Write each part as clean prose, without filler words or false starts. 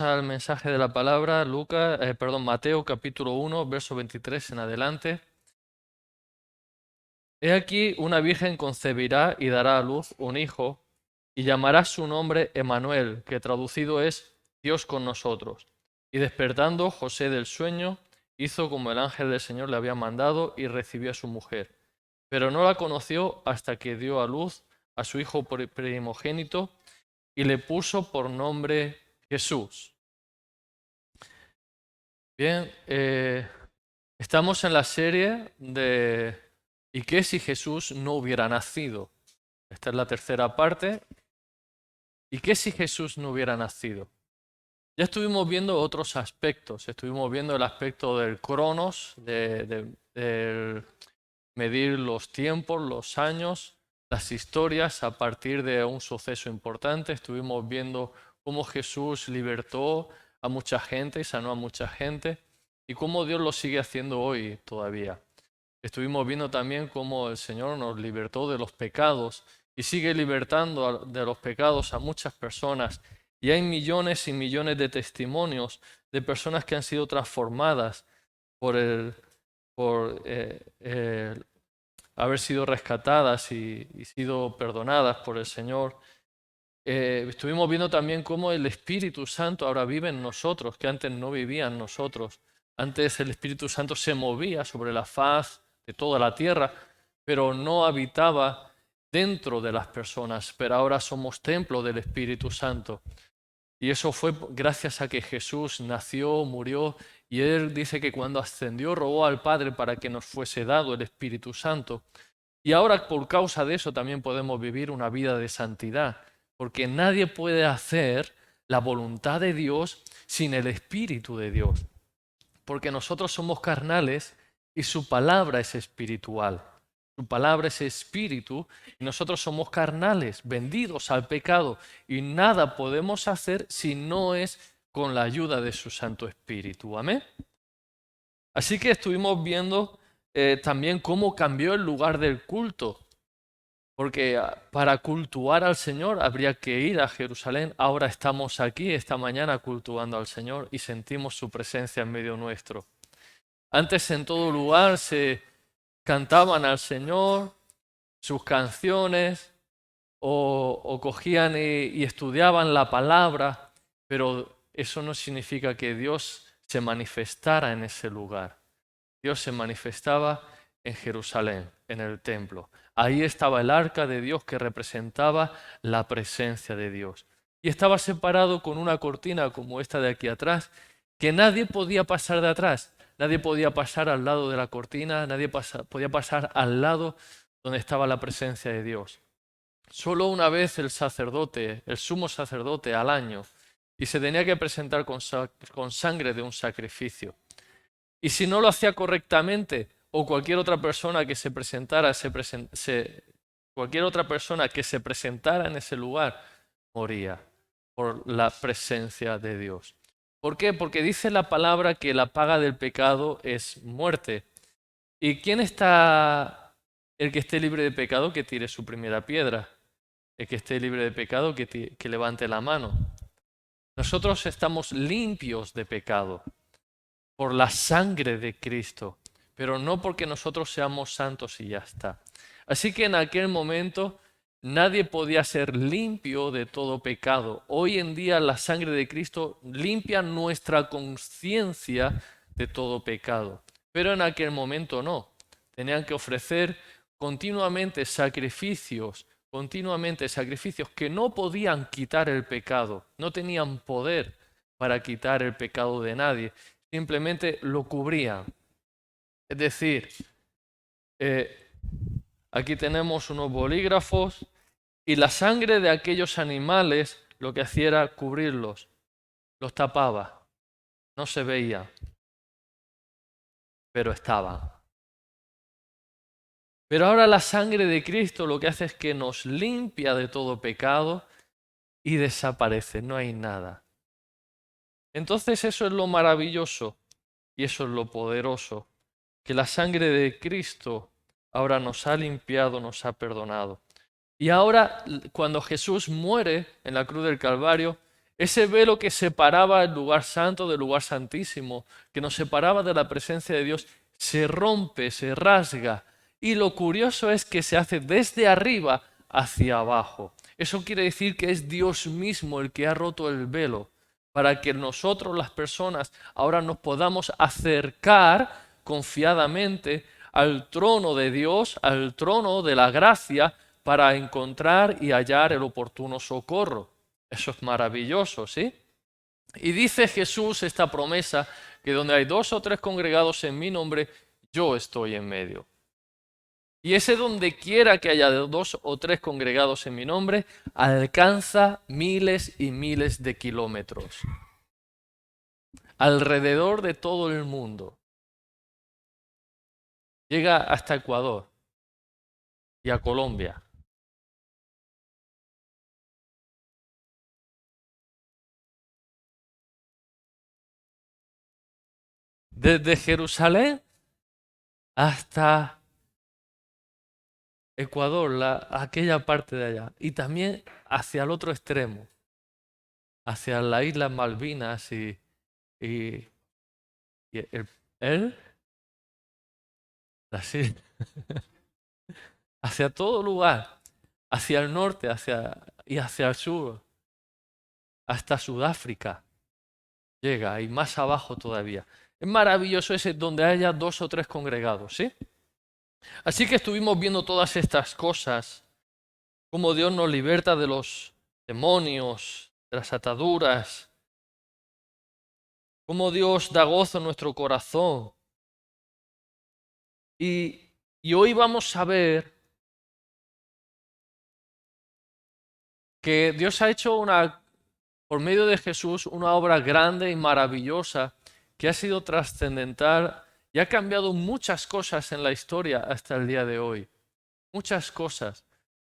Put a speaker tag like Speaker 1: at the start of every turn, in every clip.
Speaker 1: Al mensaje de la palabra, Mateo capítulo 1, verso 23 en adelante. He aquí una virgen concebirá y dará a luz un hijo, y llamará su nombre Emmanuel, que traducido es Dios con nosotros. Y despertando José del sueño, hizo como el ángel del Señor le había mandado y recibió a su mujer. Pero no la conoció hasta que dio a luz a su hijo primogénito y le puso por nombre Jesús. Bien, estamos en la serie de ¿y qué si Jesús no hubiera nacido? Esta es la tercera parte. ¿Y qué si Jesús no hubiera nacido? Ya estuvimos viendo otros aspectos. Estuvimos viendo el aspecto del cronos, del medir los tiempos, los años, las historias a partir de un suceso importante. Estuvimos viendo cómo Jesús libertó a mucha gente y sanó a mucha gente y cómo Dios lo sigue haciendo hoy todavía. Estuvimos viendo también cómo el Señor nos libertó de los pecados y sigue libertando de los pecados a muchas personas. Y hay millones y millones de testimonios de personas que han sido transformadas por haber sido rescatadas y sido perdonadas por el Señor. Estuvimos viendo también cómo el Espíritu Santo ahora vive en nosotros, que antes no vivía en nosotros. Antes el Espíritu Santo se movía sobre la faz de toda la tierra, pero no habitaba dentro de las personas. Pero ahora somos templo del Espíritu Santo. Y eso fue gracias a que Jesús nació, murió, y Él dice que cuando ascendió rogó al Padre para que nos fuese dado el Espíritu Santo. Y ahora por causa de eso también podemos vivir una vida de santidad, porque nadie puede hacer la voluntad de Dios sin el Espíritu de Dios, porque nosotros somos carnales y su palabra es espiritual. Su palabra es espíritu y nosotros somos carnales, vendidos al pecado y nada podemos hacer si no es con la ayuda de su Santo Espíritu. Amén. Así que estuvimos viendo también cómo cambió el lugar del culto, porque para cultuar al Señor habría que ir a Jerusalén. Ahora estamos aquí esta mañana cultuando al Señor y sentimos su presencia en medio nuestro. Antes en todo lugar se cantaban al Señor sus canciones o cogían y estudiaban la palabra, pero eso no significa que Dios se manifestara en ese lugar. Dios se manifestaba en Jerusalén, en el templo. Ahí estaba el arca de Dios que representaba la presencia de Dios. Y estaba separado con una cortina como esta de aquí atrás, que nadie podía pasar de atrás. Nadie podía pasar al lado de la cortina, nadie podía pasar al lado donde estaba la presencia de Dios. Solo una vez el sacerdote, el sumo sacerdote al año, y se tenía que presentar con sangre de un sacrificio. Y si no lo hacía correctamente, o cualquier otra persona que se presentara, cualquier otra persona que se presentara en ese lugar, moría por la presencia de Dios. ¿Por qué? Porque dice la palabra que la paga del pecado es muerte. ¿Y quién está, el que esté libre de pecado, que tire su primera piedra? El que esté libre de pecado, que levante la mano. Nosotros estamos limpios de pecado por la sangre de Cristo, pero no porque nosotros seamos santos y ya está. Así que en aquel momento nadie podía ser limpio de todo pecado. Hoy en día la sangre de Cristo limpia nuestra conciencia de todo pecado, pero en aquel momento no. Tenían que ofrecer continuamente sacrificios que no podían quitar el pecado, no tenían poder para quitar el pecado de nadie, simplemente lo cubrían. Es decir, eh, aquí tenemos unos bolígrafos y la sangre de aquellos animales lo que hacía era cubrirlos, los tapaba, no se veía, pero estaban. Pero ahora la sangre de Cristo lo que hace es que nos limpia de todo pecado y desaparece, no hay nada. Entonces eso es lo maravilloso y eso es lo poderoso, que la sangre de Cristo ahora nos ha limpiado, nos ha perdonado. Y ahora cuando Jesús muere en la cruz del Calvario, Ese velo que separaba el lugar santo del lugar santísimo, que nos separaba de la presencia de Dios, se rompe, se rasga. Y lo curioso es que se hace desde arriba hacia abajo. Eso quiere decir que es Dios mismo el que ha roto el velo, para que nosotros, las personas, ahora nos podamos acercar confiadamente al trono de Dios, al trono de la gracia, para encontrar y hallar el oportuno socorro. Eso es maravilloso, ¿sí? Y dice Jesús esta promesa, que donde hay 2 o 3 congregados en mi nombre, yo estoy en medio. Y ese donde quiera que haya 2 o 3 congregados en mi nombre, alcanza miles y miles de kilómetros. Alrededor de todo el mundo. Llega hasta Ecuador y a Colombia. Desde Jerusalén hasta Ecuador, aquella parte de allá. Y también hacia el otro extremo, hacia las Islas Malvinas y el, así, hacia todo lugar, hacia el norte y hacia el sur, hasta Sudáfrica llega y más abajo todavía. Es maravilloso ese donde haya 2 o 3 congregados, ¿sí? Así que estuvimos viendo todas estas cosas, cómo Dios nos liberta de los demonios, de las ataduras, cómo Dios da gozo en nuestro corazón. Y hoy vamos a ver que Dios ha hecho por medio de Jesús, una obra grande y maravillosa que ha sido trascendental y ha cambiado muchas cosas en la historia hasta el día de hoy. Muchas cosas.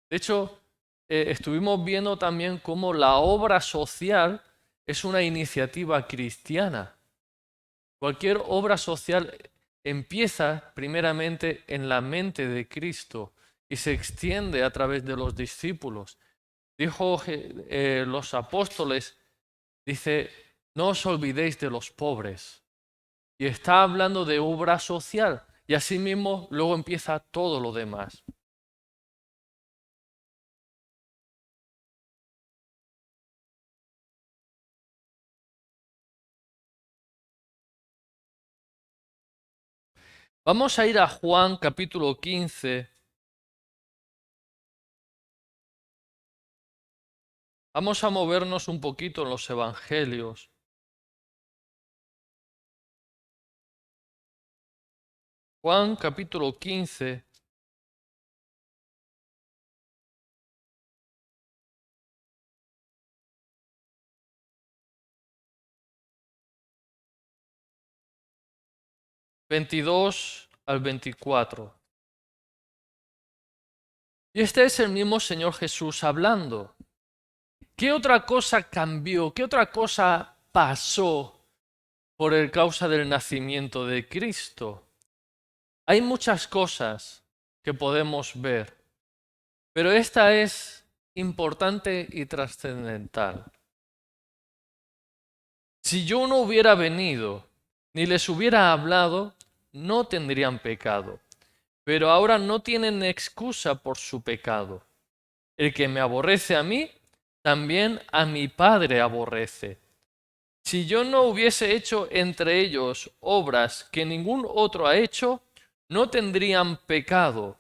Speaker 1: De hecho, estuvimos viendo también cómo la obra social es una iniciativa cristiana. Cualquier obra social empieza primeramente en la mente de Cristo y se extiende a través de los discípulos. Dijo los apóstoles, dice, no os olvidéis de los pobres. Y está hablando de obra social. Y asimismo luego empieza todo lo demás. Vamos a ir a Juan capítulo 15. Vamos a movernos un poquito en los evangelios. Juan capítulo 15. (22 al 24). Y este es el mismo Señor Jesús hablando. ¿Qué otra cosa cambió? ¿Qué otra cosa pasó por el causa del nacimiento de Cristo? Hay muchas cosas que podemos ver, pero esta es importante y trascendental. Si yo no hubiera venido ni les hubiera hablado, no tendrían pecado. Pero ahora no tienen excusa por su pecado. El que me aborrece a mí, también a mi Padre aborrece. Si yo no hubiese hecho entre ellos obras que ningún otro ha hecho, no tendrían pecado.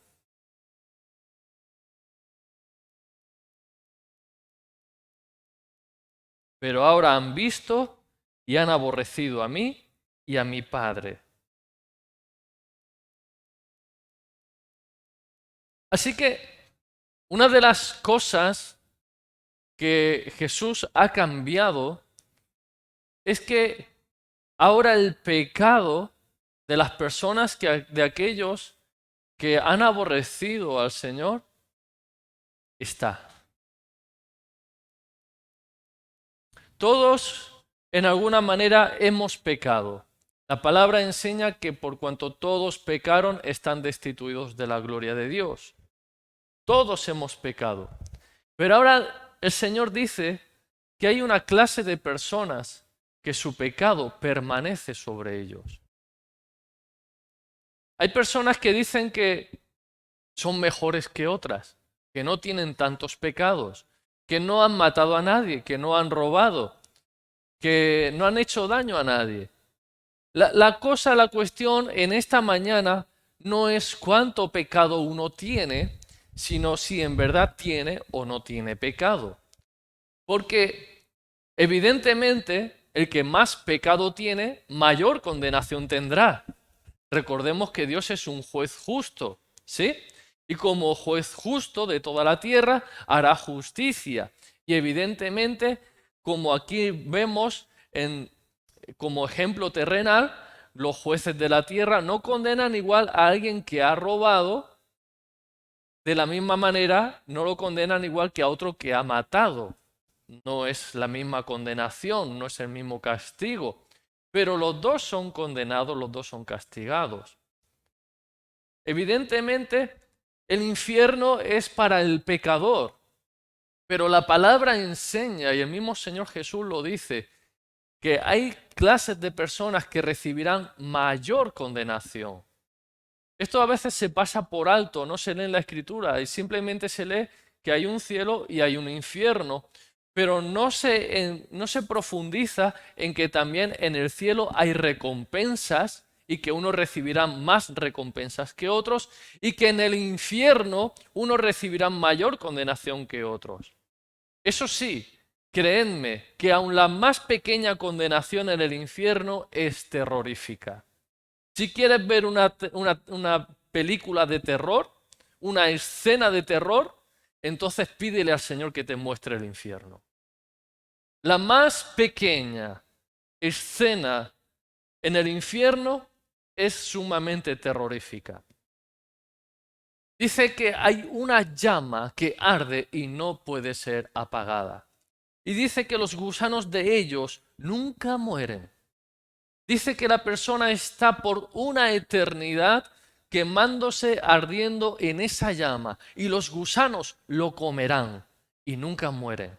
Speaker 1: Pero ahora han visto y han aborrecido a mí y a mi Padre. Así que una de las cosas que Jesús ha cambiado es que ahora el pecado de las personas, de aquellos que han aborrecido al Señor, está. Todos en alguna manera hemos pecado. La palabra enseña que por cuanto todos pecaron, están destituidos de la gloria de Dios. Todos hemos pecado. Pero ahora el Señor dice que hay una clase de personas que su pecado permanece sobre ellos. Hay personas que dicen que son mejores que otras, que no tienen tantos pecados, que no han matado a nadie, que no han robado, que no han hecho daño a nadie. La cuestión en esta mañana no es cuánto pecado uno tiene, sino si en verdad tiene o no tiene pecado. Porque evidentemente el que más pecado tiene, mayor condenación tendrá. Recordemos que Dios es un juez justo, ¿sí? Y como juez justo de toda la tierra, hará justicia. Y evidentemente, como aquí vemos como ejemplo terrenal, los jueces de la tierra no condenan igual a alguien que ha robado, de la misma manera no lo condenan igual que a otro que ha matado. No es la misma condenación, no es el mismo castigo, pero los dos son condenados, los dos son castigados. Evidentemente, el infierno es para el pecador, pero la palabra enseña, y el mismo Señor Jesús lo dice, que hay clases de personas que recibirán mayor condenación. Esto a veces se pasa por alto, no se lee en la Escritura, y simplemente se lee que hay un cielo y hay un infierno, pero no se profundiza en que también en el cielo hay recompensas y que unos recibirán más recompensas que otros, y que en el infierno unos recibirán mayor condenación que otros. Eso sí, creedme que aun la más pequeña condenación en el infierno es terrorífica. Si quieres ver una película de terror, una escena de terror, entonces pídele al Señor que te muestre el infierno. La más pequeña escena en el infierno es sumamente terrorífica. Dice que hay una llama que arde y no puede ser apagada. Y dice que los gusanos de ellos nunca mueren. Dice que la persona está por una eternidad quemándose, ardiendo en esa llama, y los gusanos lo comerán y nunca mueren.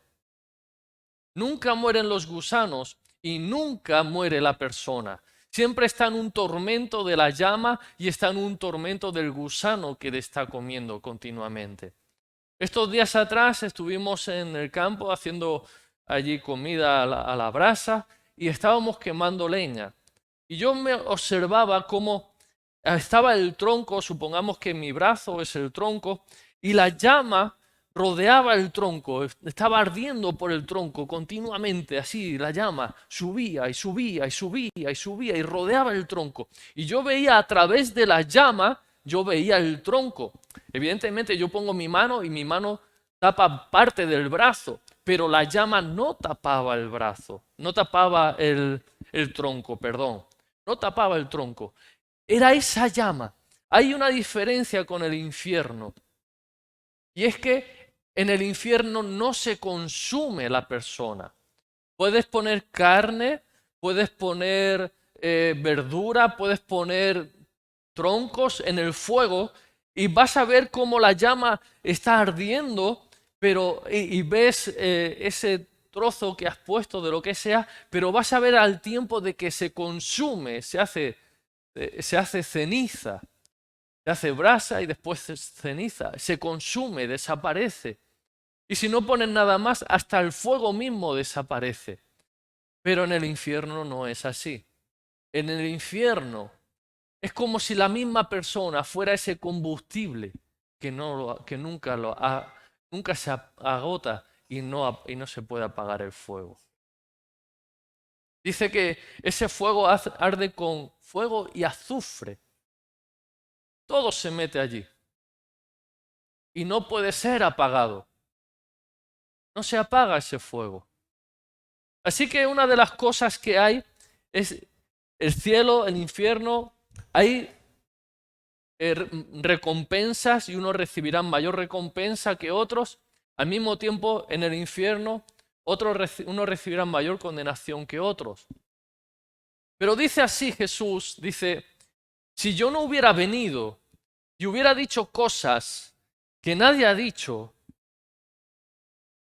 Speaker 1: Nunca mueren los gusanos y nunca muere la persona. Siempre está en un tormento de la llama y está en un tormento del gusano que le está comiendo continuamente. Estos días atrás estuvimos en el campo haciendo allí comida a la brasa y estábamos quemando leña. Y yo me observaba cómo estaba el tronco, supongamos que mi brazo es el tronco, y la llama rodeaba el tronco, estaba ardiendo por el tronco continuamente, así la llama subía y subía y subía y subía y rodeaba el tronco. Y yo veía a través de la llama, yo veía el tronco. Evidentemente yo pongo mi mano y mi mano tapa parte del brazo, pero la llama no tapaba el brazo, no tapaba el tronco, perdón, no tapaba el tronco. Era esa llama. Hay una diferencia con el infierno. Y es que en el infierno no se consume la persona. Puedes poner carne, puedes poner verdura, puedes poner troncos en el fuego y vas a ver cómo la llama está ardiendo, pero y ves ese trozo que has puesto de lo que sea, pero vas a ver al tiempo de que se consume, se hace ceniza, se hace brasa y después ceniza, se consume, desaparece. Y si no ponen nada más, hasta el fuego mismo desaparece. Pero en el infierno no es así. En el infierno es como si la misma persona fuera ese combustible que nunca se agota y no se puede apagar el fuego. Dice que ese fuego arde con fuego y azufre. Todo se mete allí. Y no puede ser apagado. No se apaga ese fuego. Así que una de las cosas que hay es el cielo, el infierno. Hay recompensas y unos recibirán mayor recompensa que otros. Al mismo tiempo, en el infierno, unos recibirán mayor condenación que otros. Pero dice así Jesús, dice, si yo no hubiera venido y hubiera dicho cosas que nadie ha dicho,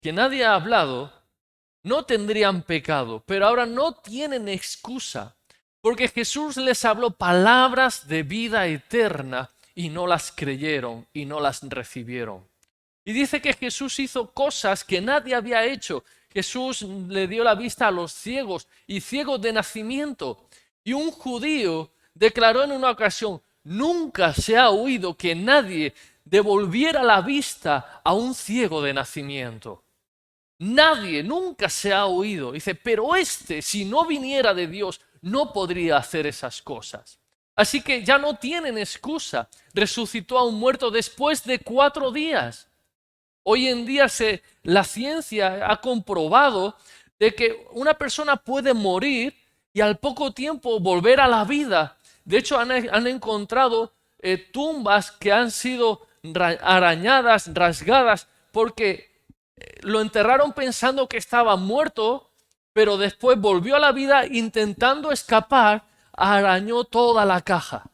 Speaker 1: que nadie ha hablado, no tendrían pecado, pero ahora no tienen excusa, porque Jesús les habló palabras de vida eterna y no las creyeron y no las recibieron. Y dice que Jesús hizo cosas que nadie había hecho. Jesús le dio la vista a los ciegos y ciegos de nacimiento. Y un judío declaró en una ocasión, nunca se ha oído que nadie devolviera la vista a un ciego de nacimiento. Nadie, nunca se ha oído. Dice, pero este, si no viniera de Dios, no podría hacer esas cosas. Así que ya no tienen excusa. Resucitó a un muerto después de 4 días. Hoy en día la ciencia ha comprobado de que una persona puede morir y al poco tiempo volver a la vida. De hecho, han encontrado tumbas que han sido arañadas, rasgadas, porque lo enterraron pensando que estaba muerto, pero después volvió a la vida intentando escapar, arañó toda la caja.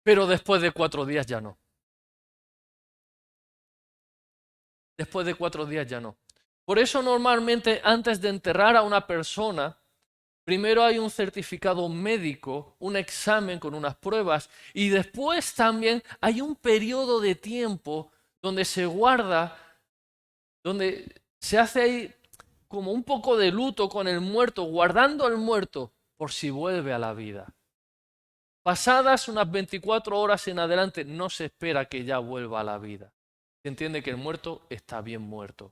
Speaker 1: Pero después de 4 días ya no. Después de 4 días ya no. Por eso normalmente antes de enterrar a una persona, primero hay un certificado médico, un examen con unas pruebas y después también hay un periodo de tiempo donde se guarda, donde se hace ahí como un poco de luto con el muerto, guardando al muerto por si vuelve a la vida. Pasadas unas 24 horas en adelante no se espera que ya vuelva a la vida. Se entiende que el muerto está bien muerto.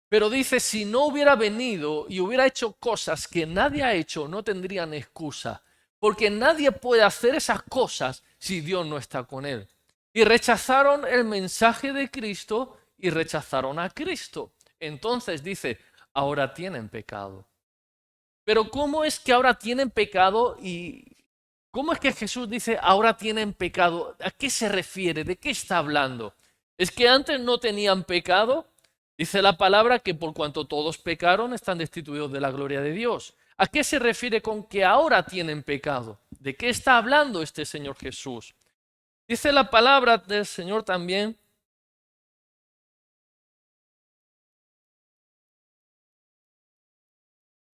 Speaker 1: Pero dice, si no hubiera venido y hubiera hecho cosas que nadie ha hecho, no tendrían excusa. Porque nadie puede hacer esas cosas si Dios no está con él. Y rechazaron el mensaje de Cristo y rechazaron a Cristo. Entonces dice, ahora tienen pecado. Pero ¿cómo es que ahora tienen pecado y cómo es que Jesús dice ahora tienen pecado? ¿A qué se refiere? ¿De qué está hablando? ¿Es que antes no tenían pecado? Dice la palabra que por cuanto todos pecaron están destituidos de la gloria de Dios. ¿A qué se refiere con que ahora tienen pecado? ¿De qué está hablando este Señor Jesús? Dice la palabra del Señor también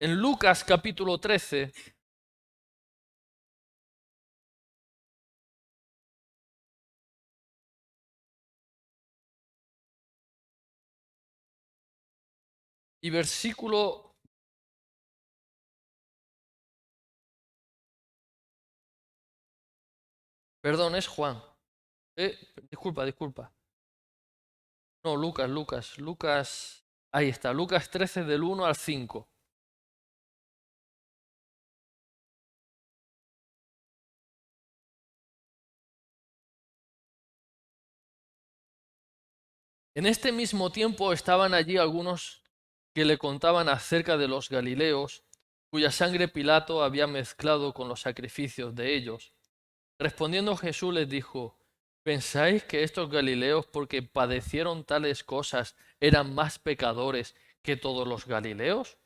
Speaker 1: en Lucas capítulo 13 y versículo, perdón, es Juan. Disculpa. No, Lucas, ahí está, Lucas 13 del 1 al 5. En este mismo tiempo estaban allí algunos que le contaban acerca de los Galileos, cuya sangre Pilato había mezclado con los sacrificios de ellos. Respondiendo Jesús les dijo, ¿pensáis que estos Galileos, porque padecieron tales cosas, eran más pecadores que todos los Galileos?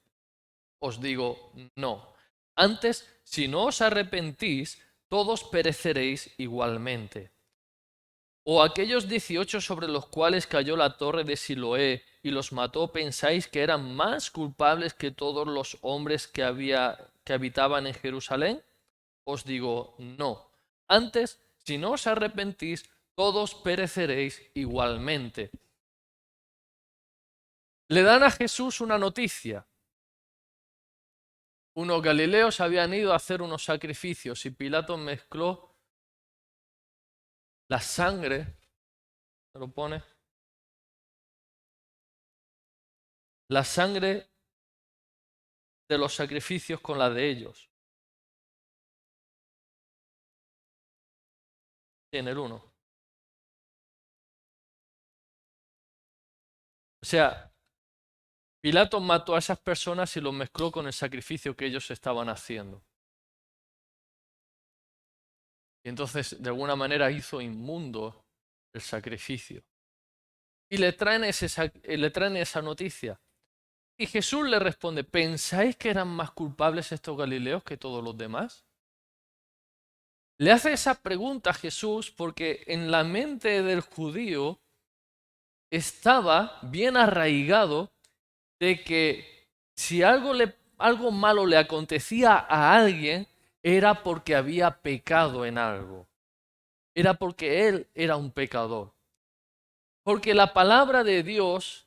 Speaker 1: Os digo, no. Antes, si no os arrepentís, todos pereceréis igualmente. ¿O aquellos 18 sobre los cuales cayó la torre de Siloé y los mató, pensáis que eran más culpables que todos los hombres que habitaban en Jerusalén? Os digo, no. Antes, si no os arrepentís, todos pereceréis igualmente. Le dan a Jesús una noticia. Unos galileos habían ido a hacer unos sacrificios y Pilato mezcló la sangre, ¿se lo pone? La sangre de los sacrificios con la de ellos. En el uno. O sea, Pilato mató a esas personas y los mezcló con el sacrificio que ellos estaban haciendo. Y entonces, de alguna manera, hizo inmundo el sacrificio. Y le traen esa noticia. Y Jesús le responde, ¿pensáis que eran más culpables estos galileos que todos los demás? Le hace esa pregunta a Jesús porque en la mente del judío estaba bien arraigado de que si algo malo le acontecía a alguien, era porque había pecado en algo. Era porque él era un pecador. Porque la palabra de Dios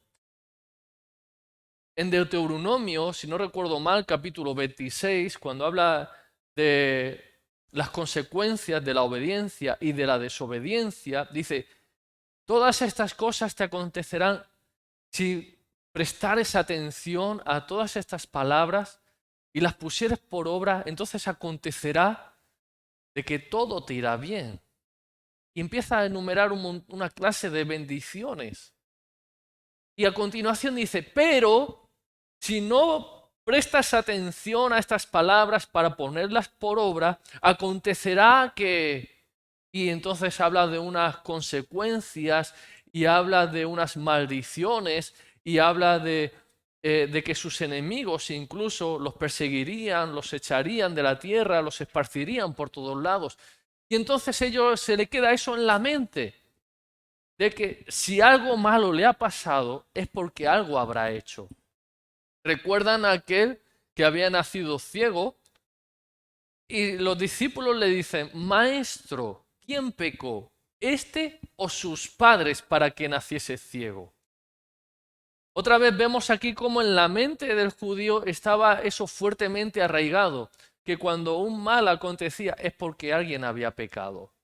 Speaker 1: en Deuteronomio, si no recuerdo mal, capítulo 26, cuando habla de las consecuencias de la obediencia y de la desobediencia, dice, todas estas cosas te acontecerán si prestares atención a todas estas palabras y las pusieres por obra, entonces acontecerá de que todo te irá bien. Y empieza a enumerar una clase de bendiciones. Y a continuación dice, pero si no prestas atención a estas palabras para ponerlas por obra, acontecerá que... Y entonces habla de unas consecuencias y habla de unas maldiciones y habla de que sus enemigos incluso los perseguirían, los echarían de la tierra, los esparcirían por todos lados. Y entonces ellos se le queda eso en la mente de que si algo malo le ha pasado es porque algo habrá hecho. ¿Recuerdan a aquel que había nacido ciego? Y los discípulos le dicen, Maestro, ¿quién pecó? ¿Este o sus padres para que naciese ciego? Otra vez vemos aquí cómo en la mente del judío estaba eso fuertemente arraigado, que cuando un mal acontecía es porque alguien había pecado,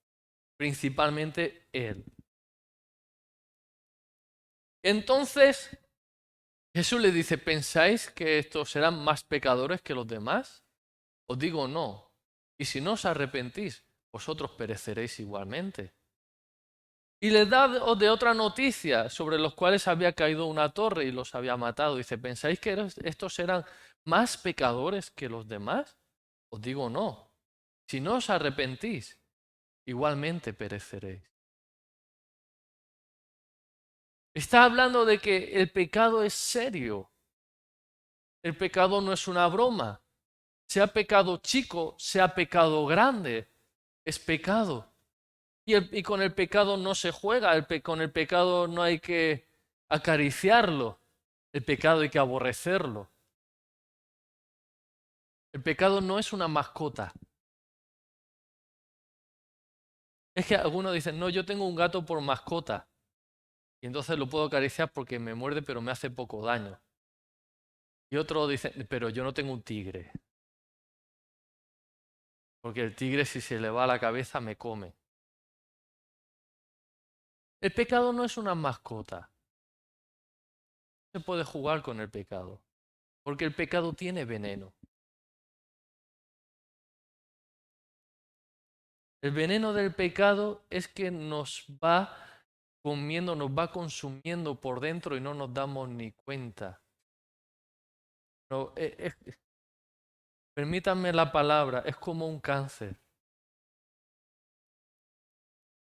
Speaker 1: principalmente él. Entonces Jesús le dice, ¿pensáis que estos serán más pecadores que los demás? Os digo no. Y si no os arrepentís, vosotros pereceréis igualmente. Y les da de otra noticia sobre los cuales había caído una torre y los había matado. Dice, ¿pensáis que estos serán más pecadores que los demás? Os digo no. Si no os arrepentís, igualmente pereceréis. Está hablando de que el pecado es serio. El pecado no es una broma. Sea pecado chico, sea pecado grande, es pecado. Y con el pecado no se juega, con el pecado no hay que acariciarlo, el pecado hay que aborrecerlo. El pecado no es una mascota. Es que algunos dicen, no, yo tengo un gato por mascota y entonces lo puedo acariciar porque me muerde pero me hace poco daño. Y otros dicen, pero yo no tengo un tigre, porque el tigre si se le va a la cabeza me come. El pecado no es una mascota. No se puede jugar con el pecado, porque el pecado tiene veneno. El veneno del pecado es que nos va comiendo, nos va consumiendo por dentro y no nos damos ni cuenta. No, permítanme la palabra, es como un cáncer.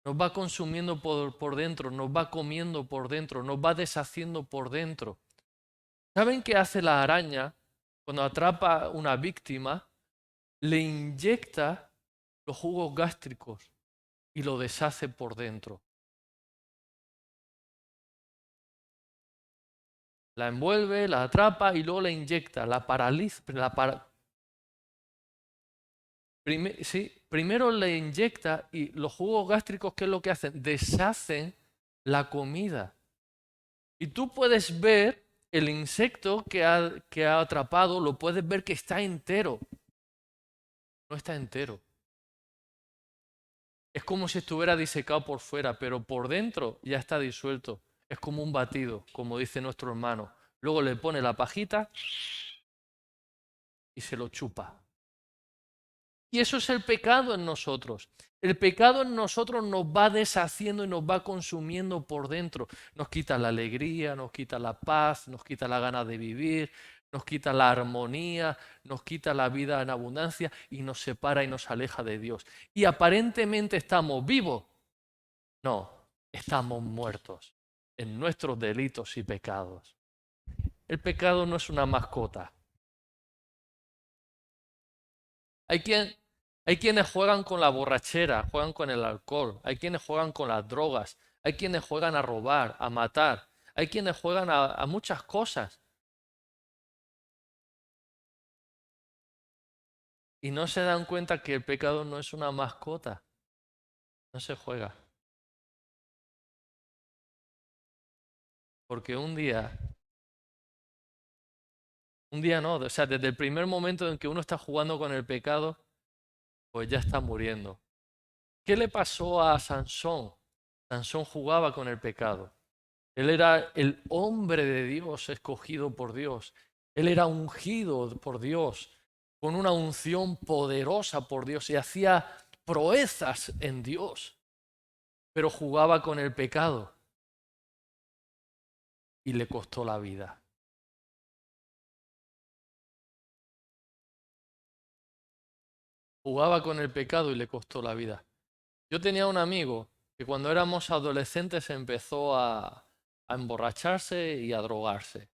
Speaker 1: Nos va consumiendo por dentro, nos va comiendo por dentro, nos va deshaciendo por dentro. ¿Saben qué hace la araña cuando atrapa a una víctima? Le inyecta los jugos gástricos y lo deshace por dentro. La envuelve, la atrapa y luego la inyecta, la paraliza. Sí, primero le inyecta y los jugos gástricos, ¿qué es lo que hacen? Deshacen la comida. Y tú puedes ver el insecto que ha atrapado, lo puedes ver que está entero. No está entero. Es como si estuviera disecado por fuera, pero por dentro ya está disuelto. Es como un batido, como dice nuestro hermano. Luego le pone la pajita y se lo chupa. Y eso es el pecado en nosotros. El pecado en nosotros nos va deshaciendo y nos va consumiendo por dentro. Nos quita la alegría, nos quita la paz, nos quita la gana de vivir, nos quita la armonía, nos quita la vida en abundancia y nos separa y nos aleja de Dios. Y aparentemente estamos vivos. No, estamos muertos en nuestros delitos y pecados. El pecado no es una mascota. Hay Hay quienes juegan con la borrachera, juegan con el alcohol, hay quienes juegan con las drogas, hay quienes juegan a robar, a matar, hay quienes juegan a muchas cosas y no se dan cuenta que el pecado no es una mascota, no se juega. Porque un día no, o sea, desde el primer momento en que uno está jugando con el pecado, pues ya está muriendo. ¿Qué le pasó a Sansón? Sansón jugaba con el pecado. Él era el hombre de Dios, escogido por Dios. Él era ungido por Dios, con una unción poderosa por Dios y hacía proezas en Dios, pero jugaba con el pecado y le costó la vida. Jugaba con el pecado y le costó la vida. Yo tenía un amigo que cuando éramos adolescentes empezó a emborracharse y a drogarse.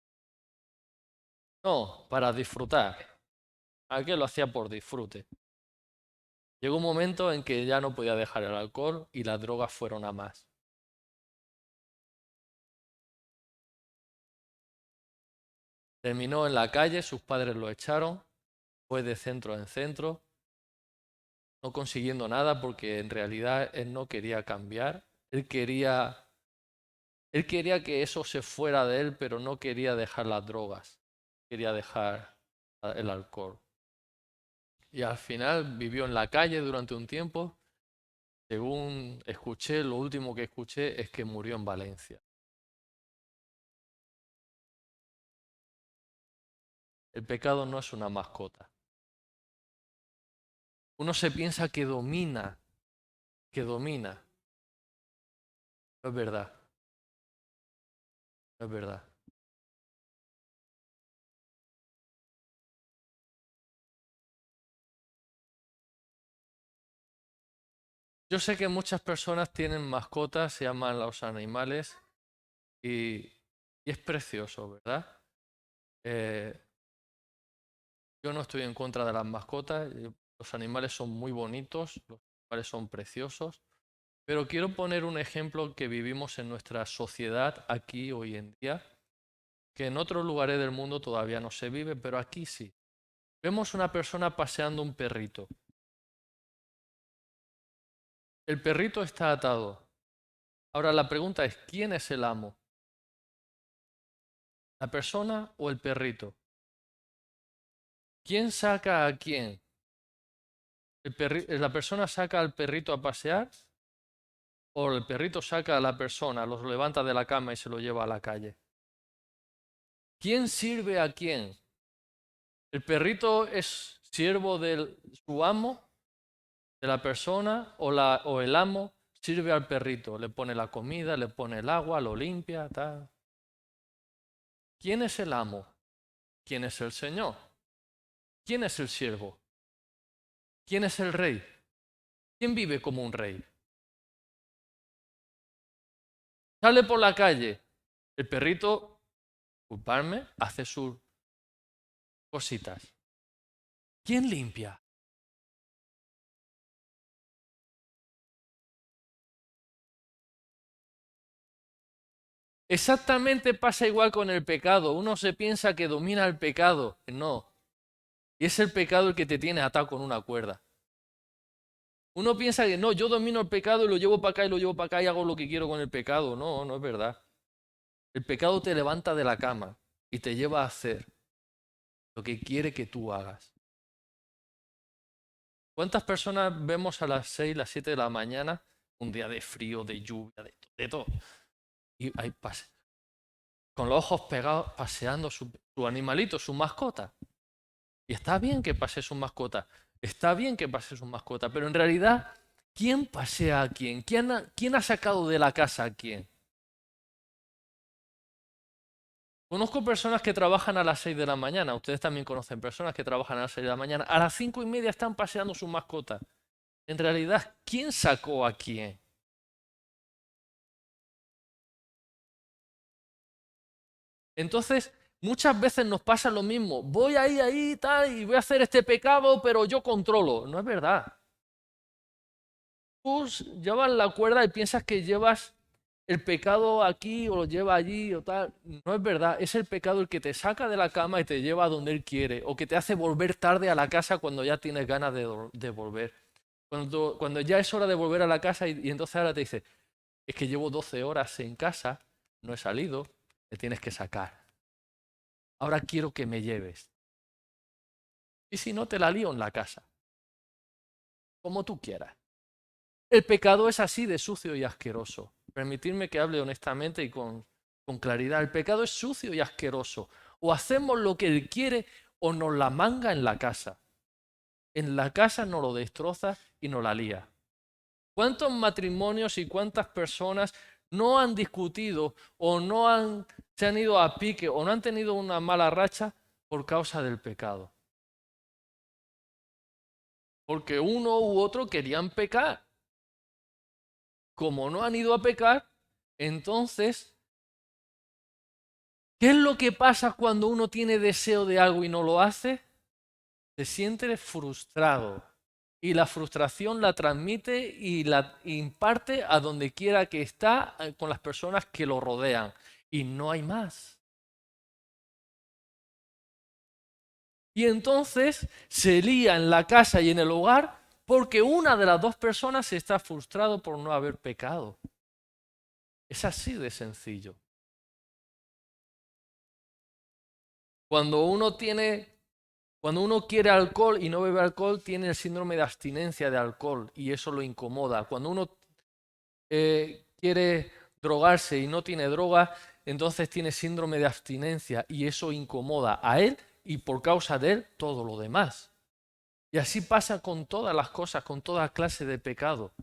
Speaker 1: No, para disfrutar. Aquel lo hacía por disfrute. Llegó un momento en que ya no podía dejar el alcohol y las drogas fueron a más. Terminó en la calle, sus padres lo echaron, fue de centro en centro, no consiguiendo nada porque en realidad él no quería cambiar. Él quería que eso se fuera de él, pero no quería dejar las drogas, quería dejar el alcohol. Y al final vivió en la calle durante un tiempo. Según escuché, lo último que escuché es que murió en Valencia. El pecado no es una mascota. Uno se piensa que domina. No es verdad, no es verdad. Yo sé que muchas personas tienen mascotas, se llaman los animales, y, y es precioso, ¿verdad? Eh, yo no estoy en contra de las mascotas, los animales son muy bonitos, los animales son preciosos, pero quiero poner un ejemplo que vivimos en nuestra sociedad aquí hoy en día, que en otros lugares del mundo todavía no se vive, pero aquí sí. Vemos una persona paseando un perrito. El perrito está atado. Ahora la pregunta es, ¿quién es el amo? ¿La persona o el perrito? ¿Quién saca a quién? ¿La persona saca al perrito a pasear o el perrito saca a la persona, los levanta de la cama y se lo lleva a la calle? ¿Quién sirve a quién? ¿El perrito es siervo de su amo, de la persona, o el amo sirve al perrito? Le pone la comida, le pone el agua, lo limpia, tal. ¿Quién es el amo? ¿Quién es el señor? ¿Quién es el siervo? ¿Quién es el rey? ¿Quién vive como un rey? Sale por la calle, el perrito, culparme, hace sus cositas. ¿Quién limpia? Exactamente pasa igual con el pecado. Uno se piensa que domina el pecado. No. Y es el pecado el que te tiene atado con una cuerda. Uno piensa que no, yo domino el pecado y lo llevo para acá y lo llevo para acá y hago lo que quiero con el pecado. No, no es verdad. El pecado te levanta de la cama y te lleva a hacer lo que quiere que tú hagas. ¿Cuántas personas vemos a las 6, las 7 de la mañana, un día de frío, de lluvia, de todo? Y ahí con los ojos pegados, paseando su animalito, su mascota. Y está bien que pase su mascota, está bien que pase su mascota, pero en realidad, ¿quién pasea a quién? ¿Quién ha sacado de la casa a quién? Conozco personas que trabajan a las 6 de la mañana, ustedes también conocen personas que trabajan a las 6 de la mañana, a las 5:30 están paseando su mascota. En realidad, ¿quién sacó a quién? Entonces, muchas veces nos pasa lo mismo. Voy ahí, tal, y voy a hacer este pecado, pero yo controlo. No es verdad. tú llevas la cuerda y piensas que llevas el pecado aquí o lo lleva allí o tal. No es verdad, es el pecado el que te saca de la cama y te lleva a donde Él quiere, o que te hace volver tarde a la casa cuando ya tienes ganas de volver. Cuando ya es hora de volver a la casa y entonces ahora te dice, es que llevo 12 horas en casa, no he salido, me tienes que sacar. Ahora quiero que me lleves. Y si no, te la lío en la casa, como tú quieras. El pecado es así de sucio y asqueroso. Permitidme que hable honestamente y con claridad. El pecado es sucio y asqueroso. O hacemos lo que Él quiere o nos la manga en la casa. En la casa nos lo destroza y nos la lía. ¿Cuántos matrimonios y cuántas personas no han discutido o se han ido a pique o no han tenido una mala racha por causa del pecado? Porque uno u otro querían pecar. Como no han ido a pecar, entonces, ¿qué es lo que pasa cuando uno tiene deseo de algo y no lo hace? Se siente frustrado. Y la frustración la transmite y la imparte a donde quiera que está con las personas que lo rodean. Y no hay más. Y entonces se lía en la casa y en el hogar porque una de las dos personas está frustrado por no haber pecado. Es así de sencillo. Cuando uno quiere alcohol y no bebe alcohol, tiene el síndrome de abstinencia de alcohol y eso lo incomoda. Cuando uno quiere drogarse y no tiene droga, entonces tiene síndrome de abstinencia y eso incomoda a él y por causa de él todo lo demás. Y así pasa con todas las cosas, con toda clase de pecado.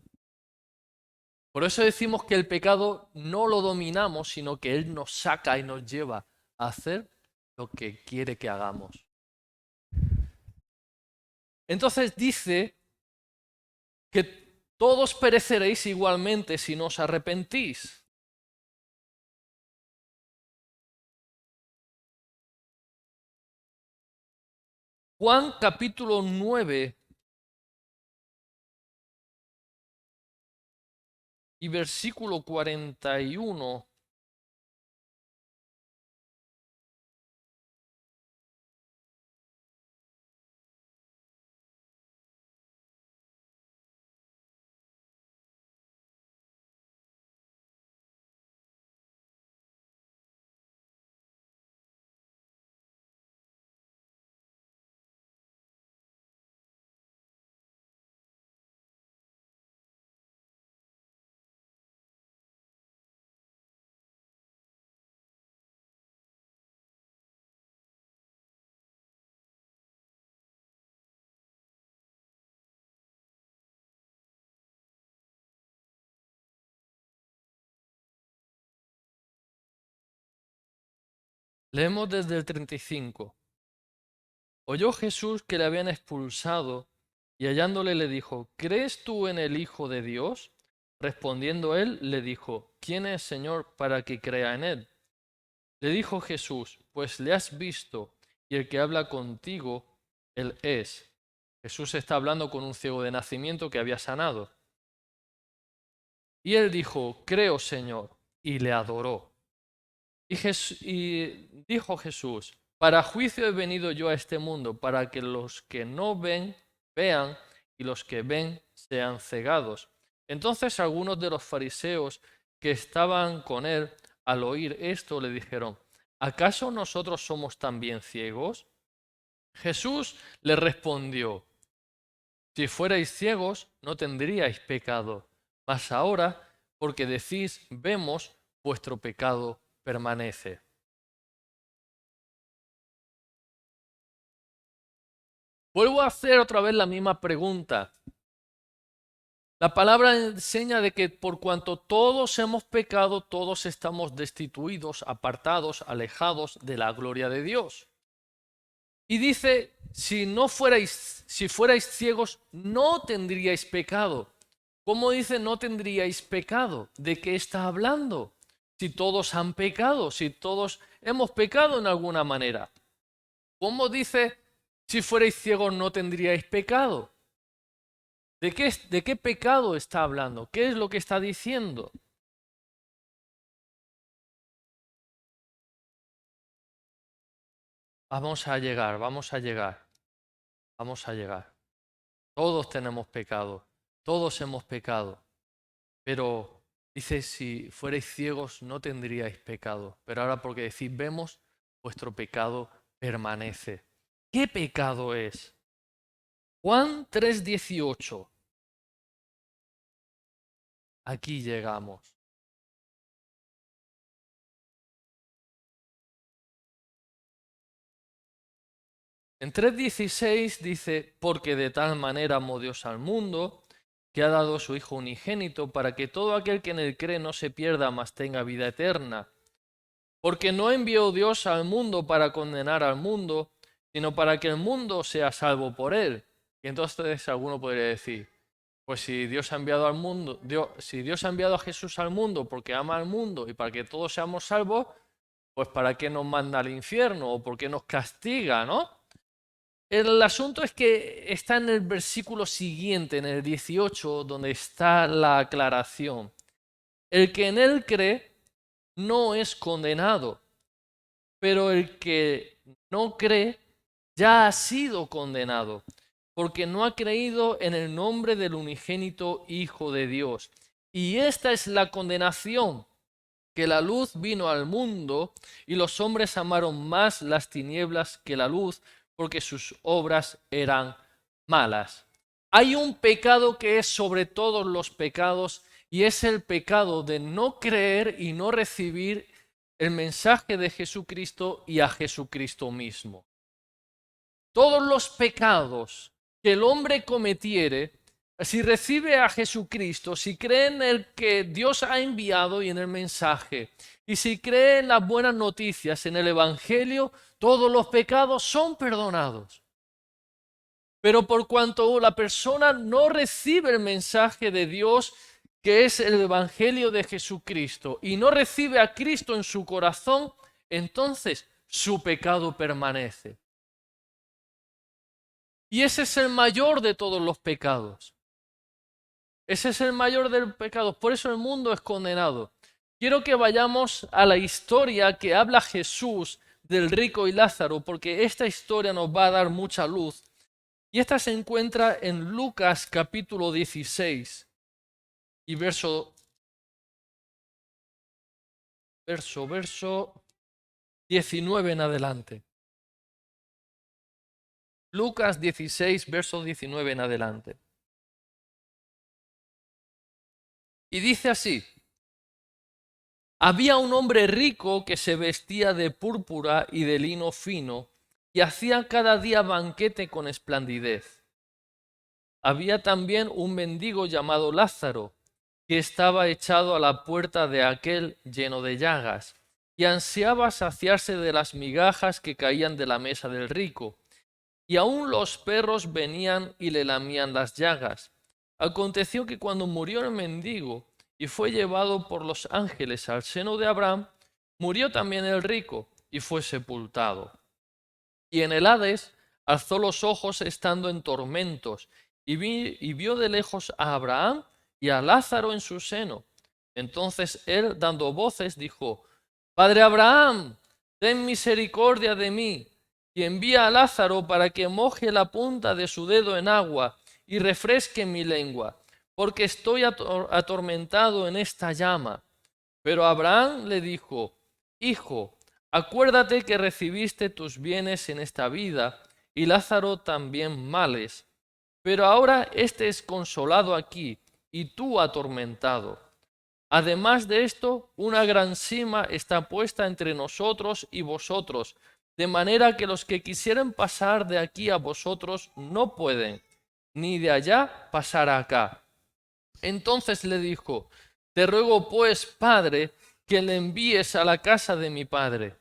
Speaker 1: Por eso decimos que el pecado no lo dominamos, sino que él nos saca y nos lleva a hacer lo que quiere que hagamos. Entonces dice que todos pereceréis igualmente si no os arrepentís. Juan capítulo 9 y versículo 41. Leemos desde el 35. Oyó Jesús que le habían expulsado y hallándole le dijo, ¿crees tú en el Hijo de Dios? Respondiendo él, le dijo, ¿quién es, Señor, para que crea en él? Le dijo Jesús, pues le has visto y el que habla contigo, él es. Jesús está hablando con un ciego de nacimiento que había sanado. Y él dijo, creo, Señor, y le adoró. Y dijo Jesús, para juicio he venido yo a este mundo, para que los que no ven, vean, y los que ven sean cegados. Entonces algunos de los fariseos que estaban con él, al oír esto, le dijeron, ¿acaso nosotros somos también ciegos? Jesús le respondió, si fuerais ciegos, no tendríais pecado, mas ahora, porque decís, vemos, vuestro pecado permanece. Vuelvo a hacer otra vez la misma pregunta. La palabra enseña de que por cuanto todos hemos pecado, todos estamos destituidos, apartados, alejados de la gloria de Dios. Y dice, si fuerais ciegos, no tendríais pecado. ¿Cómo dice no tendríais pecado? ¿De qué está hablando? Si todos han pecado, si todos hemos pecado en alguna manera. ¿Cómo dice si fuerais ciegos no tendríais pecado? ¿De qué pecado está hablando? ¿Qué es lo que está diciendo? Vamos a llegar, vamos a llegar, vamos a llegar. Todos tenemos pecado, todos hemos pecado, pero dice, si fuerais ciegos no tendríais pecado, pero ahora porque decís vemos, vuestro pecado permanece. ¿Qué pecado es? Juan 3:18. Aquí llegamos. En 3:16 dice, porque de tal manera amó Dios al mundo, que ha dado a su Hijo unigénito, para que todo aquel que en él cree no se pierda, mas tenga vida eterna. Porque no envió Dios al mundo para condenar al mundo, sino para que el mundo sea salvo por él. Y entonces alguno podría decir, pues si Dios ha enviado al mundo, si Dios ha enviado a Jesús al mundo porque ama al mundo y para que todos seamos salvos, pues ¿para qué nos manda al infierno o por qué nos castiga, no? El asunto es que está en el versículo siguiente, en el 18, donde está la aclaración. El que en él cree no es condenado, pero el que no cree ya ha sido condenado, porque no ha creído en el nombre del unigénito Hijo de Dios. Y esta es la condenación, que la luz vino al mundo y los hombres amaron más las tinieblas que la luz, porque sus obras eran malas. Hay un pecado que es sobre todos los pecados y es el pecado de no creer y no recibir el mensaje de Jesucristo y a Jesucristo mismo. Todos los pecados que el hombre cometiere, si recibe a Jesucristo, si cree en el que Dios ha enviado y en el mensaje, y si cree en las buenas noticias, en el Evangelio, todos los pecados son perdonados. Pero por cuanto la persona no recibe el mensaje de Dios, que es el Evangelio de Jesucristo, y no recibe a Cristo en su corazón, entonces su pecado permanece. Y ese es el mayor de todos los pecados. Ese es el mayor de los pecados. Por eso el mundo es condenado. Quiero que vayamos a la historia que habla Jesús del rico y Lázaro, porque esta historia nos va a dar mucha luz. Y esta se encuentra en Lucas capítulo 16 y verso 19 en adelante. Lucas 16, verso 19 en adelante. Y dice así: había un hombre rico que se vestía de púrpura y de lino fino y hacía cada día banquete con esplendidez. Había también un mendigo llamado Lázaro, que estaba echado a la puerta de aquel lleno de llagas, y ansiaba saciarse de las migajas que caían de la mesa del rico. Y aun los perros venían y le lamían las llagas. Aconteció que cuando murió el mendigo y fue llevado por los ángeles al seno de Abraham, murió también el rico y fue sepultado. Y en el Hades alzó los ojos estando en tormentos y vio de lejos a Abraham y a Lázaro en su seno. Entonces él, dando voces, dijo: Padre Abraham, ten misericordia de mí y envía a Lázaro para que moje la punta de su dedo en agua y refresque mi lengua, porque estoy atormentado en esta llama. Pero Abraham le dijo: Hijo, acuérdate que recibiste tus bienes en esta vida y Lázaro también males, pero ahora éste es consolado aquí y tú atormentado. Además de esto, una gran sima está puesta entre nosotros y vosotros, de manera que los que quisieren pasar de aquí a vosotros no pueden, ni de allá pasar acá. Entonces le dijo: Te ruego pues, Padre, que le envíes a la casa de mi padre,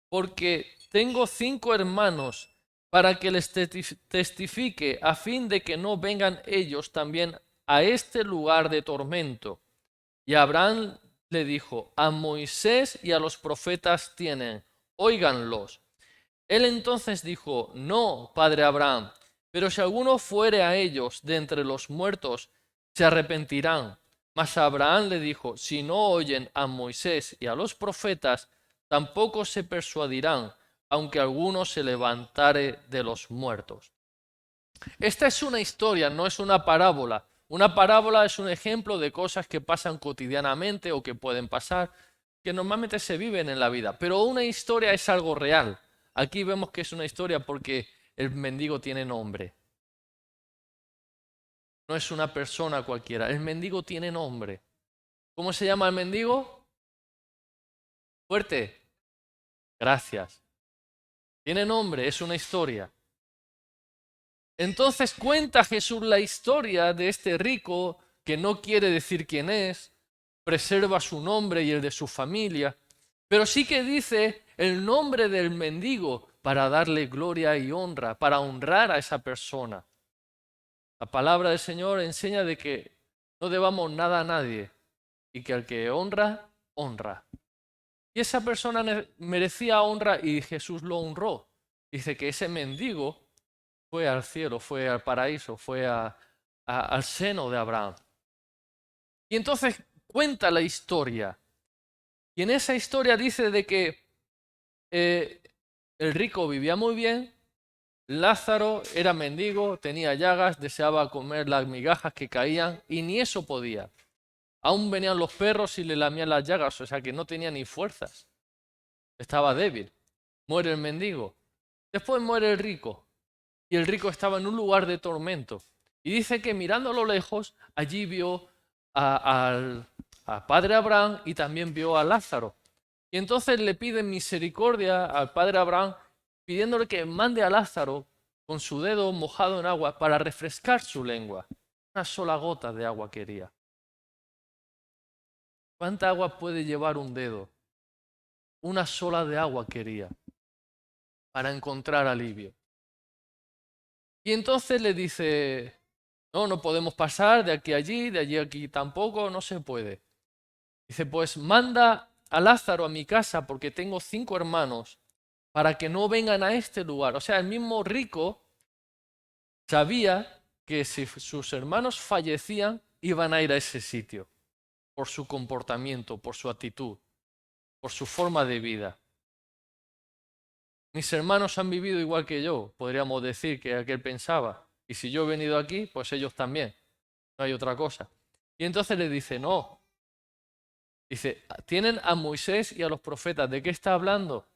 Speaker 1: porque tengo 5 hermanos, para que les testifique, a fin de que no vengan ellos también a este lugar de tormento. Y Abraham le dijo: A Moisés y a los profetas tienen, óiganlos. Él entonces dijo: No, padre Abraham, Pero si alguno fuere a ellos de entre los muertos, se arrepentirán. Mas Abraham le dijo, si no oyen a Moisés y a los profetas, tampoco se persuadirán, aunque alguno se levantare de los muertos. Esta es una historia, no es una parábola. Una parábola es un ejemplo de cosas que pasan cotidianamente o que pueden pasar, que normalmente se viven en la vida. Pero una historia es algo real. Aquí vemos que es una historia porque el mendigo tiene nombre. No es una persona cualquiera. El mendigo tiene nombre. ¿Cómo se llama el mendigo? Fuerte. Gracias. Tiene nombre, es una historia. Entonces cuenta Jesús la historia de este rico que no quiere decir quién es, preserva su nombre y el de su familia, pero sí que dice el nombre del mendigo para darle gloria y honra, para honrar a esa persona. La palabra del Señor enseña de que no debamos nada a nadie y que al que honra, honra. Y esa persona merecía honra y Jesús lo honró. Dice que ese mendigo fue al cielo, fue al paraíso, fue al seno de Abraham. Y entonces cuenta la historia. Y en esa historia dice de que el rico vivía muy bien, Lázaro era mendigo, tenía llagas, deseaba comer las migajas que caían y ni eso podía. Aún venían los perros y le lamían las llagas, o sea que no tenía ni fuerzas. Estaba débil. Muere el mendigo. Después muere el rico. Y el rico estaba en un lugar de tormento. Y dice que mirando a lo lejos, allí vio al padre Abraham y también vio a Lázaro. Y entonces le pide misericordia al padre Abraham, pidiéndole que mande a Lázaro con su dedo mojado en agua para refrescar su lengua. Una sola gota de agua quería. ¿Cuánta agua puede llevar un dedo? Una sola de agua quería para encontrar alivio. Y entonces le dice, no, no podemos pasar de aquí a allí, de allí a aquí tampoco, no se puede. Dice, pues manda a Lázaro a mi casa porque tengo 5 hermanos para que no vengan a este lugar. O sea, el mismo rico sabía que si sus hermanos fallecían, iban a ir a ese sitio por su comportamiento, por su actitud, por su forma de vida. Mis hermanos han vivido igual que yo, podríamos decir que aquel pensaba. Y si yo he venido aquí, pues ellos también. No hay otra cosa. Y entonces le dice, no. Dice, tienen a Moisés y a los profetas. ¿De qué está hablando?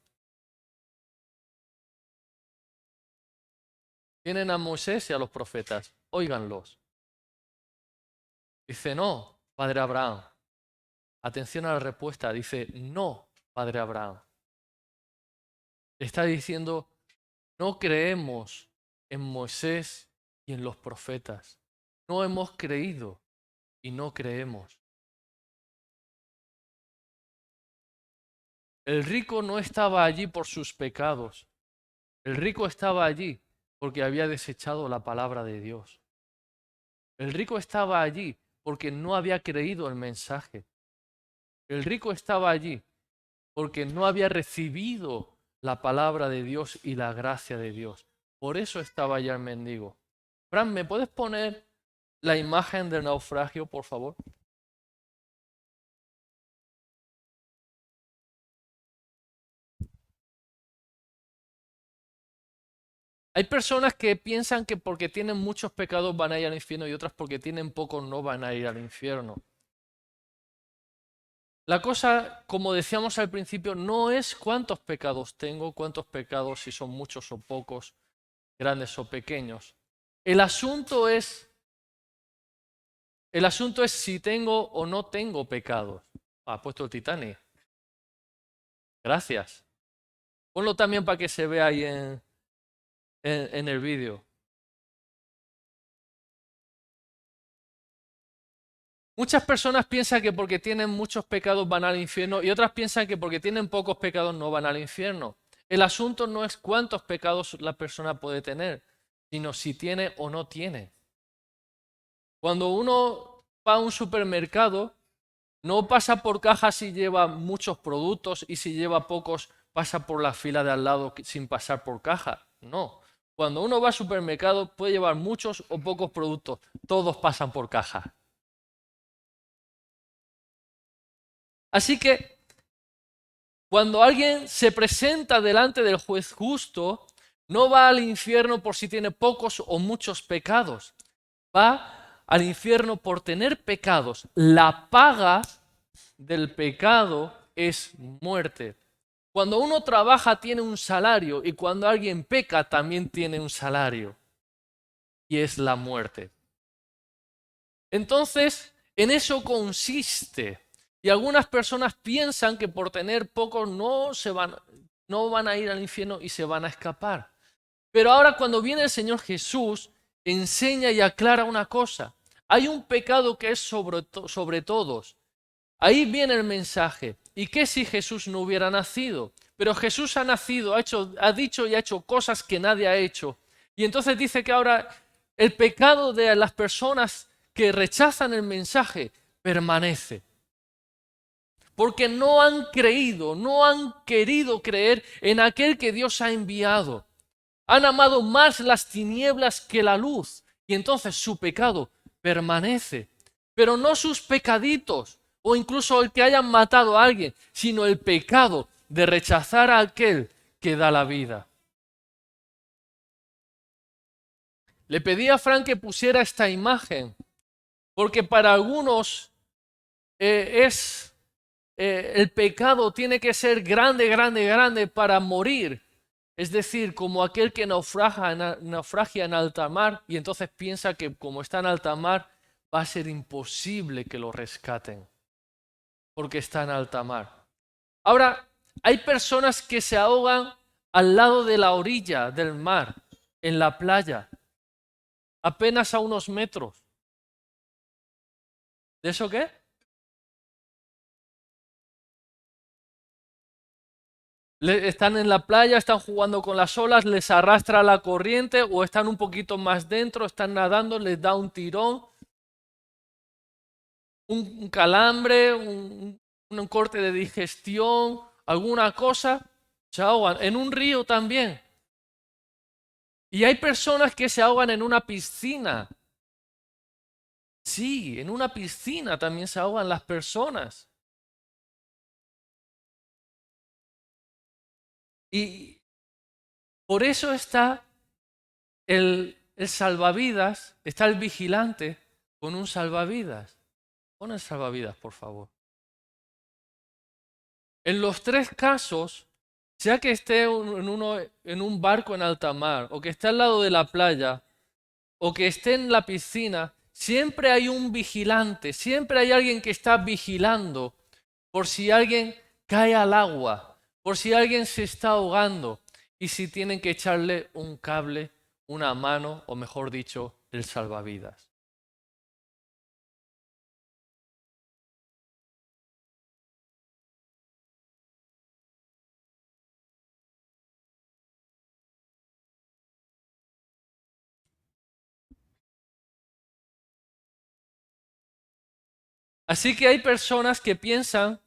Speaker 1: Tienen a Moisés y a los profetas. Óiganlos. Dice, no, padre Abraham. Atención a la respuesta. Dice, no, padre Abraham. Está diciendo, no creemos en Moisés y en los profetas. No hemos creído y no creemos. El rico no estaba allí por sus pecados. El rico estaba allí porque había desechado la palabra de Dios. El rico estaba allí porque no había creído el mensaje. El rico estaba allí porque no había recibido la palabra de Dios y la gracia de Dios. Por eso estaba allá el mendigo. Fran, ¿me puedes poner la imagen del naufragio, por favor? Hay personas que piensan que porque tienen muchos pecados van a ir al infierno y otras porque tienen pocos no van a ir al infierno. La cosa, como decíamos al principio, no es cuántos pecados tengo, cuántos pecados, si son muchos o pocos, grandes o pequeños. El asunto es si tengo o no tengo pecados. Ha puesto el Titanic. Gracias. Ponlo también para que se vea ahí en el vídeo. Muchas personas piensan que porque tienen muchos pecados van al infierno y otras piensan que porque tienen pocos pecados no van al infierno. El asunto no es cuántos pecados la persona puede tener, sino si tiene o no tiene. Cuando uno va a un supermercado, no pasa por caja si lleva muchos productos y si lleva pocos pasa por la fila de al lado sin pasar por caja. No. Cuando uno va al supermercado puede llevar muchos o pocos productos, todos pasan por caja. Así que cuando alguien se presenta delante del juez justo, no va al infierno por si tiene pocos o muchos pecados, va al infierno por tener pecados. La paga del pecado es muerte. Cuando uno trabaja tiene un salario y cuando alguien peca también tiene un salario y es la muerte. Entonces, en eso consiste. Y algunas personas piensan que por tener pocos no van a ir al infierno y se van a escapar. Pero ahora cuando viene el Señor Jesús, enseña y aclara una cosa. Hay un pecado que es sobre todos. Ahí viene el mensaje. ¿Y qué si Jesús no hubiera nacido? Pero Jesús ha nacido, ha dicho y ha hecho cosas que nadie ha hecho. Y entonces dice que ahora el pecado de las personas que rechazan el mensaje permanece. Porque no han creído, no han querido creer en aquel que Dios ha enviado. Han amado más las tinieblas que la luz. Y entonces su pecado permanece. Pero no sus pecaditos o incluso el que hayan matado a alguien, sino el pecado de rechazar a aquel que da la vida. Le pedí a Frank que pusiera esta imagen, porque para algunos el pecado tiene que ser grande, grande, grande para morir. Es decir, como aquel que naufragia en alta mar y entonces piensa que como está en alta mar va a ser imposible que lo rescaten, porque está en alta mar. Ahora, hay personas que se ahogan al lado de la orilla del mar, en la playa, apenas a unos metros. ¿De eso qué? Están en la playa, están jugando con las olas, les arrastra la corriente o están un poquito más dentro, están nadando, les da un tirón, un calambre, un corte de digestión, alguna cosa, se ahogan. En un río también. Y hay personas que se ahogan en una piscina. Sí, en una piscina también se ahogan las personas. Y por eso está el salvavidas, está el vigilante con un salvavidas. Pon el salvavidas, por favor. En los tres casos, sea que esté en un barco en alta mar, o que esté al lado de la playa, o que esté en la piscina, siempre hay un vigilante, siempre hay alguien que está vigilando por si alguien cae al agua, por si alguien se está ahogando y si tienen que echarle un cable, una mano, o mejor dicho, el salvavidas. Así que hay personas que piensan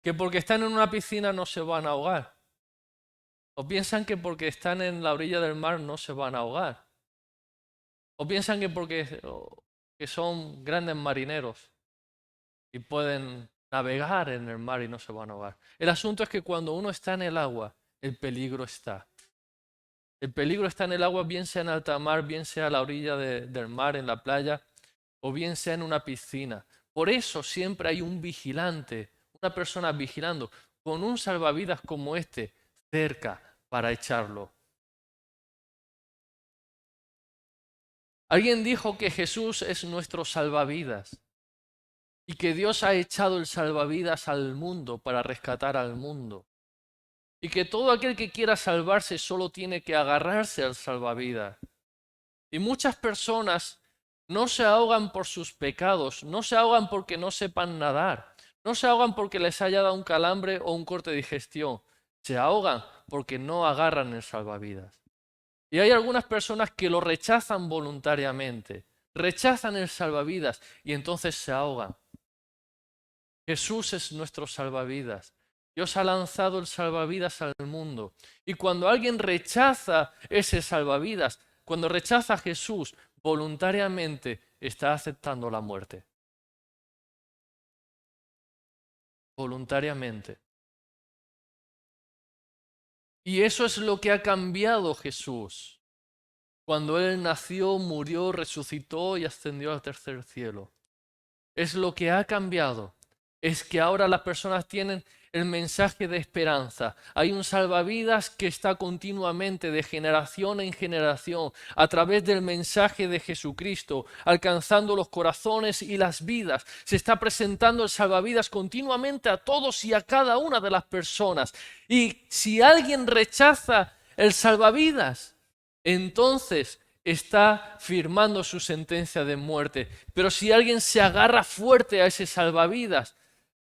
Speaker 1: que porque están en una piscina no se van a ahogar. O piensan que porque están en la orilla del mar no se van a ahogar. O piensan que que son grandes marineros y pueden navegar en el mar y no se van a ahogar. El asunto es que cuando uno está en el agua, el peligro está. El peligro está en el agua, bien sea en alta mar, bien sea a la orilla del mar, en la playa, o bien sea en una piscina. Por eso siempre hay un vigilante, una persona vigilando, con un salvavidas como este cerca para echarlo. Alguien dijo que Jesús es nuestro salvavidas y que Dios ha echado el salvavidas al mundo para rescatar al mundo. Y que todo aquel que quiera salvarse solo tiene que agarrarse al salvavidas. Y muchas personas no se ahogan por sus pecados, no se ahogan porque no sepan nadar, no se ahogan porque les haya dado un calambre o un corte de digestión, se ahogan porque no agarran el salvavidas. Y hay algunas personas que lo rechazan voluntariamente, rechazan el salvavidas y entonces se ahogan. Jesús es nuestro salvavidas. Dios ha lanzado el salvavidas al mundo. Y cuando alguien rechaza ese salvavidas, cuando rechaza a Jesús, voluntariamente está aceptando la muerte. Voluntariamente. Y eso es lo que ha cambiado Jesús. Cuando Él nació, murió, resucitó y ascendió al tercer cielo. Es lo que ha cambiado. Es que ahora las personas tienen el mensaje de esperanza. Hay un salvavidas que está continuamente de generación en generación a través del mensaje de Jesucristo, alcanzando los corazones y las vidas. Se está presentando el salvavidas continuamente a todos y a cada una de las personas. Y si alguien rechaza el salvavidas, entonces está firmando su sentencia de muerte. Pero si alguien se agarra fuerte a ese salvavidas,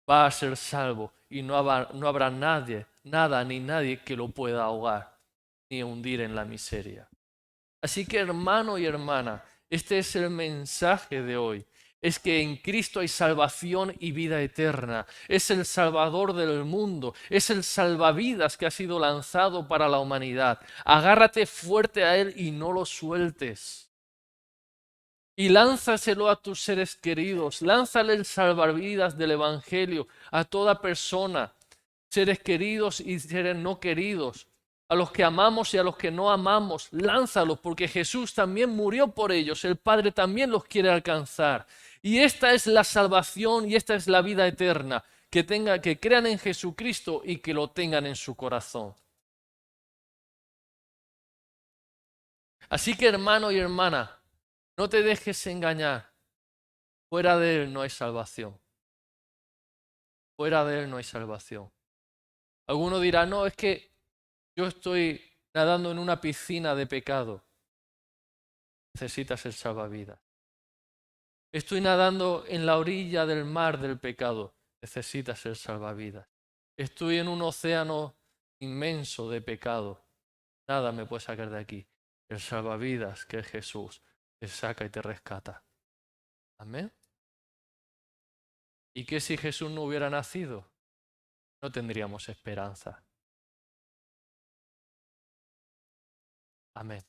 Speaker 1: va a ser salvo y no habrá nadie, nada ni nadie que lo pueda ahogar ni hundir en la miseria. Así que hermano y hermana, este es el mensaje de hoy. Es que en Cristo hay salvación y vida eterna. Es el Salvador del mundo. Es el salvavidas que ha sido lanzado para la humanidad. Agárrate fuerte a Él y no lo sueltes. Y lánzaselo a tus seres queridos. Lánzale el salvavidas del Evangelio a toda persona. Seres queridos y seres no queridos. A los que amamos y a los que no amamos, lánzalos, porque Jesús también murió por ellos, el Padre también los quiere alcanzar. Y esta es la salvación y esta es la vida eterna, que crean en Jesucristo y que lo tengan en su corazón. Así que hermano y hermana, no te dejes engañar. Fuera de Él no hay salvación. Fuera de Él no hay salvación. Alguno dirá, no, es que yo estoy nadando en una piscina de pecado. Necesitas el salvavidas. Estoy nadando en la orilla del mar del pecado. Necesitas el salvavidas. Estoy en un océano inmenso de pecado. Nada me puede sacar de aquí. El salvavidas, que es Jesús, te saca y te rescata. Amén. ¿Y qué si Jesús no hubiera nacido? No tendríamos esperanza. Amén.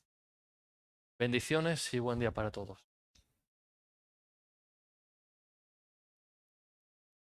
Speaker 1: Bendiciones y buen día para todos.